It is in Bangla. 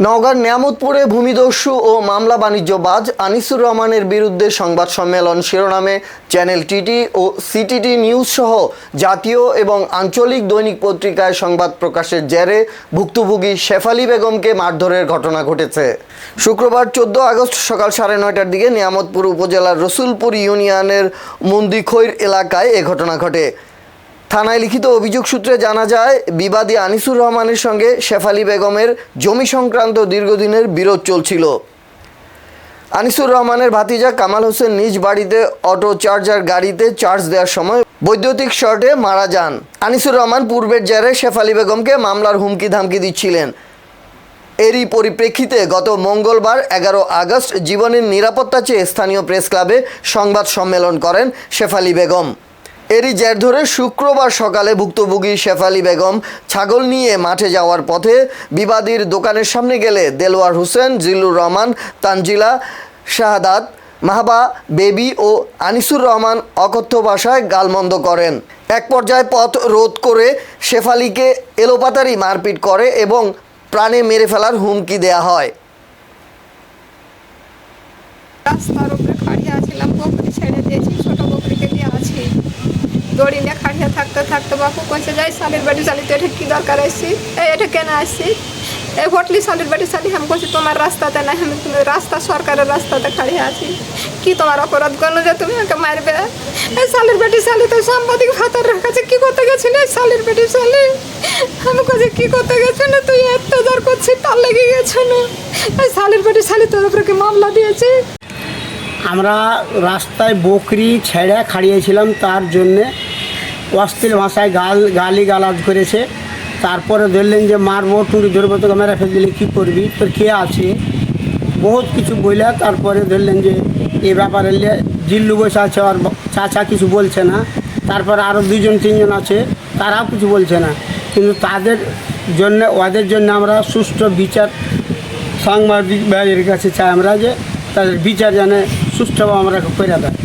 নওগাঁর নিয়ামতপুরে ভূমিদস্যু ও মামলা বাণিজ্যবাজ আনিসুর রহমানের বিরুদ্ধে সংবাদ সম্মেলন শিরোনামে চ্যানেল টিটি ও সিটিটি নিউজ সহ জাতীয় এবং আঞ্চলিক দৈনিক পত্রিকায় সংবাদ প্রকাশের জেরে ভুক্তভোগী শেফালী বেগমকে মারধরের ঘটনা ঘটেছে। শুক্রবার 14 আগস্ট সকাল 9:30টার দিকে নিয়ামতপুর উপজেলার রসুলপুর ইউনিয়নের মন্দিখৈর এলাকায় এ ঘটনা ঘটে। থানায় লিখিত অভিযোগ সূত্রে জানা যায়, বিবাদী আনিসুর রহমানের সঙ্গে শেফালী বেগমের জমি সংক্রান্ত দীর্ঘদিনের বিরোধ চলছিল। আনিসুর রহমানের ভাতিজা কামাল হোসেন নিজ বাড়িতে অটো চার্জার গাড়িতে চার্জ দেওয়ার সময় বৈদ্যুতিক শর্টে মারা যান। আনিসুর রহমান পূর্বের জেরে শেফালী বেগমকে মামলার হুমকি ধামকি দিচ্ছিলেন। এরই পরিপ্রেক্ষিতে গত মঙ্গলবার 11 আগস্ট জীবনের নিরাপত্তা চেয়ে স্থানীয় প্রেস ক্লাবে সংবাদ সম্মেলন করেন শেফালী বেগম। এরই জের ধরে শুক্রবার সকালে ভুক্তভোগী শেফালী বেগম ছাগল নিয়ে মাঠে যাওয়ার পথে বিবাদীর দোকানের সামনে গেলে দেলোয়ার হোসেন, জিল্লুর রহমান, তানজিলা, শাহাদাত, মাহবা, বেবি ও আনিসুর রহমান অকথ্য ভাষায় গালমন্দ করেন। এক পর্যায়ে পথ রোধ করে শেফালীকে এলোপাতাড়ি মারপিট করে এবং প্রাণে মেরে ফেলার হুমকি দেয়া হয়। রাস্তার উপরে খাড়িয়ে আছিলাম, বকরি ছেড়ে দিয়েছি, ছোট বকরিকে দিয়ে আছি। দড়ি নিয়ে খাড়িয়ে থাকতে থাকতে বাপু কইছে যাই শালির বাড়ি শালি, তো এটা কী দরকার আসছি, এটা কেন আসছি, এই হোটলি শালির বাড়ি শালি। আমি বলছি তোমার রাস্তাতে না, আমি রাস্তা সরকারের রাস্তাতে খাড়িয়ে আছি, কি তোমার অপরাধ করলো যে তুমি আমাকে মারবে? এই শালির বাড়ি শালি তো সাংবাদিক ভাতার কাছে কী করতে গেছিলি? শালির বাড়ি শালি আমি কাছে কী করতে গেছিল? তুই অত্যাচার করছিস, তার লেগে গেছিল। এই শালির বাড়ি শালি তোর উপরে কি মামলা দিয়েছি? আমরা রাস্তায় বকরি ছেড়ে খাড়িয়েছিলাম, তার জন্যে অশ্লীল ভাষায় গালিগালাজ করেছে। তারপরে ধরলেন যে মারবো, টুরি ধরবো, তোকে মেরে ফেলে দিলে কী করবি, তোর কে আছে, বহুত কিছু বলে। তারপরে ধরলেন যে এই ব্যাপারে জিল্লু বসে আছে, আর চাচা কিছু বলছে না। তারপরে আরও 2-3জন আছে, তারাও কিছু বলছে না। কিন্তু ওদের জন্য আমরা সুষ্ঠু বিচার সাংবাদিক ভাইয়ের কাছে চাই আমরা, যে তাদের বিচার যেন সুষ্ঠুভাবে আমরা করে দেয়।